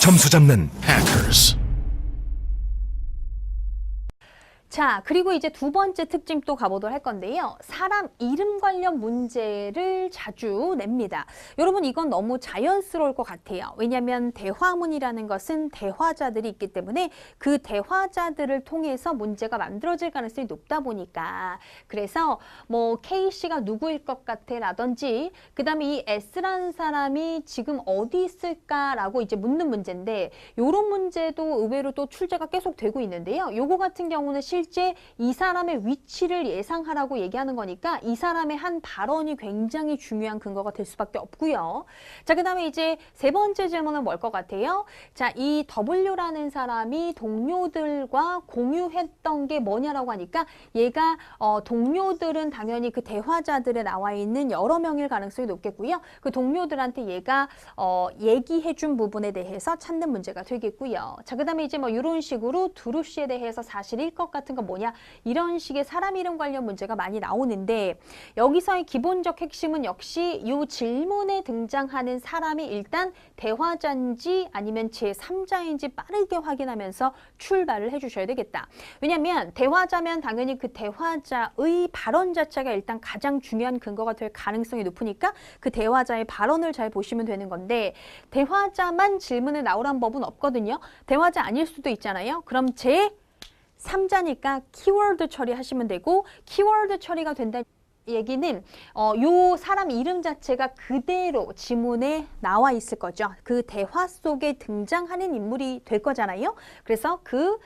점수 잡는 Hackers. 자, 그리고 이제 두 번째 특징 또 가보도록 할 건데요. 사람 이름 관련 문제를 자주 냅니다. 여러분, 이건 너무 자연스러울 것 같아요. 왜냐하면 대화문이라는 것은 대화자들이 있기 때문에 그 대화자들을 통해서 문제가 만들어질 가능성이 높다 보니까. 그래서 뭐 K씨가 누구일 것 같아 라든지 그 다음에 이 S라는 사람이 지금 어디 있을까라고 이제 묻는 문제인데, 요런 문제도 의외로 또 출제가 계속 되고 있는데요. 요거 같은 경우는 실제 이 사람의 위치를 예상하라고 얘기하는 거니까 이 사람의 한 발언이 굉장히 중요한 근거가 될 수밖에 없고요. 자, 그 다음에 이제 세 번째 질문은 뭘 것 같아요? 자, 이 W라는 사람이 동료들과 공유했던 게 뭐냐라고 하니까 얘가 동료들은 당연히 그 대화자들에 나와 있는 여러 명일 가능성이 높겠고요. 그 동료들한테 얘가 얘기해준 부분에 대해서 찾는 문제가 되겠고요. 자, 그 다음에 이제 뭐 이런 식으로 두루시에 대해서 사실일 것 같은 건 뭐냐, 이런 식의 사람 이름 관련 문제가 많이 나오는데, 여기서의 기본적 핵심은 역시 이 질문에 등장하는 사람이 일단 대화자인지 아니면 제3자인지 빠르게 확인하면서 출발을 해주셔야 되겠다. 왜냐하면 대화자면 당연히 그 대화자의 발언 자체가 일단 가장 중요한 근거가 될 가능성이 높으니까 그 대화자의 발언을 잘 보시면 되는 건데, 대화자만 질문에 나오란 법은 없거든요. 대화자 아닐 수도 있잖아요. 그럼 제3자니까 키워드 처리하시면 되고, 키워드 처리가 된다 얘기는 요 사람 이름 자체가 그대로 지문에 나와 있을 거죠. 그 대화 속에 등장하는 인물이 될 거잖아요. 그래서 그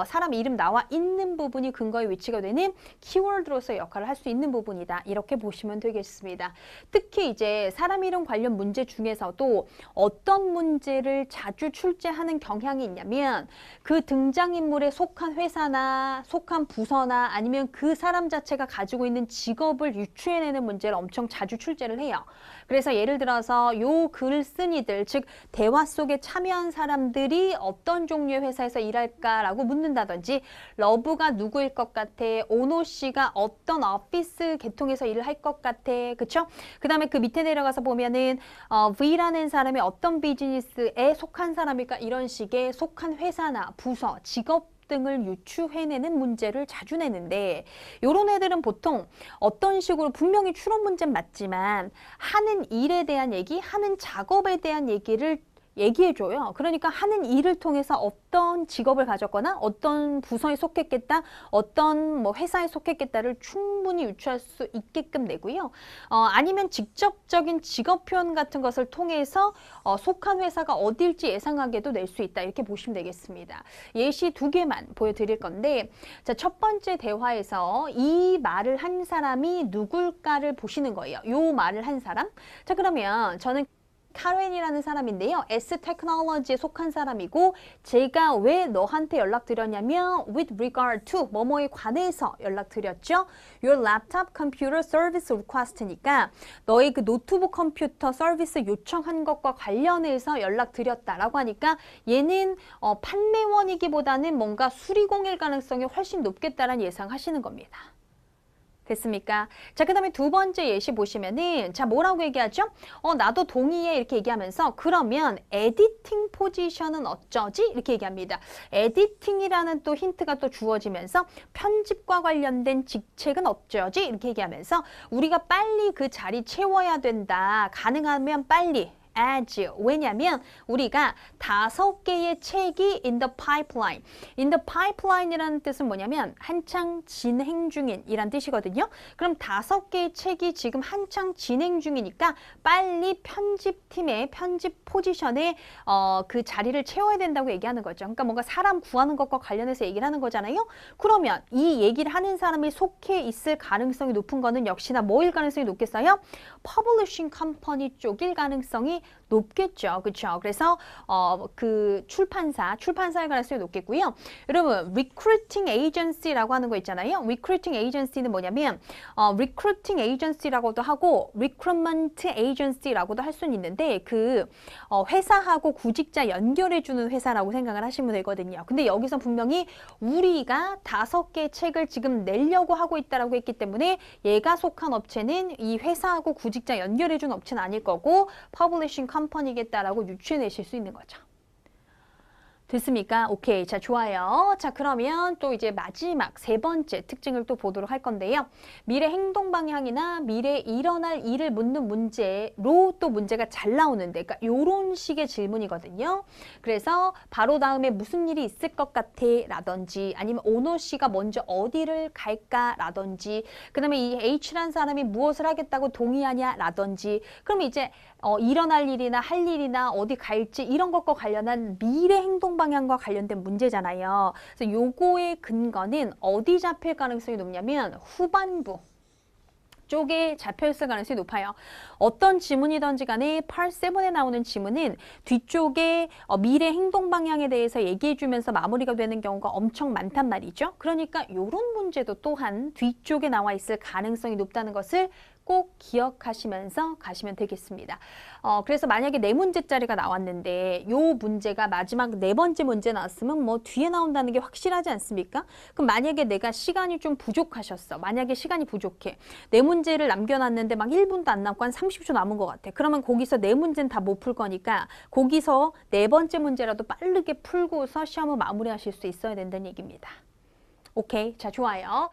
사람 이름 나와 있는 부분이 근거의 위치가 되는 키워드로서 역할을 할 수 있는 부분이다. 이렇게 보시면 되겠습니다. 특히 이제 사람 이름 관련 문제 중에서도 어떤 문제를 자주 출제하는 경향이 있냐면, 그 등장인물에 속한 회사나 속한 부서나 아니면 그 사람 자체가 가지고 있는 직업을 유추해내는 문제를 엄청 자주 출제를 해요. 그래서 예를 들어서 요 글쓴이들, 즉 대화 속에 참여한 사람들이 어떤 종류의 회사에서 일할까라고 묻는다든지, 러브가 누구일 것 같아, 오노 씨가 어떤 오피스 계통에서 일을 할 것 같아, 그쵸? 그 다음에 그 밑에 내려가서 보면은 V라는 사람이 어떤 비즈니스에 속한 사람일까, 이런 식의 속한 회사나 부서, 직업 등을 유추해내는 문제를 자주 내는데, 요런 애들은 보통 어떤 식으로 분명히 추론 문제는 맞지만 하는 일에 대한 얘기, 하는 작업에 대한 얘기를 얘기해줘요. 그러니까 하는 일을 통해서 어떤 직업을 가졌거나 어떤 부서에 속했겠다, 어떤 뭐 회사에 속했겠다를 충분히 유추할 수 있게끔 내고요. 아니면 직접적인 직업 표현 같은 것을 통해서 속한 회사가 어딜지 예상하게도 낼 수 있다. 이렇게 보시면 되겠습니다. 예시 두 개만 보여드릴 건데, 자, 첫 번째 대화에서 이 말을 한 사람이 누굴까를 보시는 거예요. 요 말을 한 사람. 자, 그러면 저는 카렌이라는 사람인데요. S테크놀로지에 속한 사람이고, 제가 왜 너한테 연락드렸냐면 with regard to 뭐뭐에 관해서 연락드렸죠. Your laptop computer service request니까 너의 그 노트북 컴퓨터 서비스 요청한 것과 관련해서 연락드렸다라고 하니까 얘는 판매원이기보다는 뭔가 수리공일 가능성이 훨씬 높겠다라는 예상하시는 겁니다. 됐습니까? 자, 그 다음에 두 번째 예시 보시면은, 자, 뭐라고 얘기하죠? 나도 동의해. 이렇게 얘기하면서, 그러면 에디팅 포지션은 어쩌지? 이렇게 얘기합니다. 에디팅이라는 또 힌트가 또 주어지면서, 편집과 관련된 직책은 어쩌지? 이렇게 얘기하면서 우리가 빨리 그 자리 채워야 된다. 가능하면 빨리. as. 왜냐면 우리가 5개의 책이 in the pipeline. in the pipeline이라는 뜻은 뭐냐면 한창 진행 중인 이란 뜻이거든요. 그럼 5개의 책이 지금 한창 진행 중이니까 빨리 편집팀의 편집 포지션에 그 자리를 채워야 된다고 얘기하는 거죠. 그러니까 뭔가 사람 구하는 것과 관련해서 얘기를 하는 거잖아요. 그러면 이 얘기를 하는 사람이 속해 있을 가능성이 높은 거는 역시나 뭐일 가능성이 높겠어요? 퍼블리싱 컴퍼니 쪽일 가능성이 높겠죠. 그렇죠? 그래서 그 출판사의 가능성이 높겠고요. 여러분, recruiting agency라고 하는 거 있잖아요. recruiting agency는 뭐냐면 recruiting agency라고도 하고 recruitment agency라고도 할 수는 있는데, 그 회사하고 구직자 연결해주는 회사라고 생각을 하시면 되거든요. 근데 여기서 분명히 우리가 5개의 책을 지금 내려고 하고 있다라고 했기 때문에 얘가 속한 업체는 이 회사하고 구직자 연결해주는 업체는 아닐 거고 퍼블리싱 컴퍼니겠다라고 유추해내실 수 있는 거죠. 됐습니까? 오케이. 자, 좋아요. 자, 그러면 또 이제 마지막 세 번째 특징을 또 보도록 할 건데요. 미래 행동 방향이나 미래에 일어날 일을 묻는 문제로 또 문제가 잘 나오는데, 그러니까 요런 식의 질문이거든요. 그래서 바로 다음에 무슨 일이 있을 것 같아? 라든지 아니면 오너 씨가 먼저 어디를 갈까? 라든지 그 다음에 이 H라는 사람이 무엇을 하겠다고 동의하냐? 라든지 그럼 이제 일어날 일이나 할 일이나 어디 갈지 이런 것과 관련한 미래 행동 방향과 관련된 문제잖아요. 그래서 요거의 근거는 어디 잡힐 가능성이 높냐면 후반부 쪽에 잡혀있을 가능성이 높아요. 어떤 지문이든지 간에 Part 7에 나오는 지문은 뒤쪽에 미래 행동 방향에 대해서 얘기해주면서 마무리가 되는 경우가 엄청 많단 말이죠. 그러니까 이런 문제도 또한 뒤쪽에 나와 있을 가능성이 높다는 것을 꼭 기억하시면서 가시면 되겠습니다. 그래서 만약에 4문제짜리가 나왔는데 요 문제가 마지막 4번째 문제 나왔으면 뭐 뒤에 나온다는 게 확실하지 않습니까? 그럼 만약에 내가 시간이 좀 부족하셨어. 만약에 시간이 부족해. 4문제를 남겨놨는데 막 1분도 안 남고 한 30초 남은 것 같아. 그러면 거기서 4문제는 다 못 풀 거니까 거기서 4번째 문제라도 빠르게 풀고서 시험을 마무리하실 수 있어야 된다는 얘기입니다. 오케이. 자, 좋아요.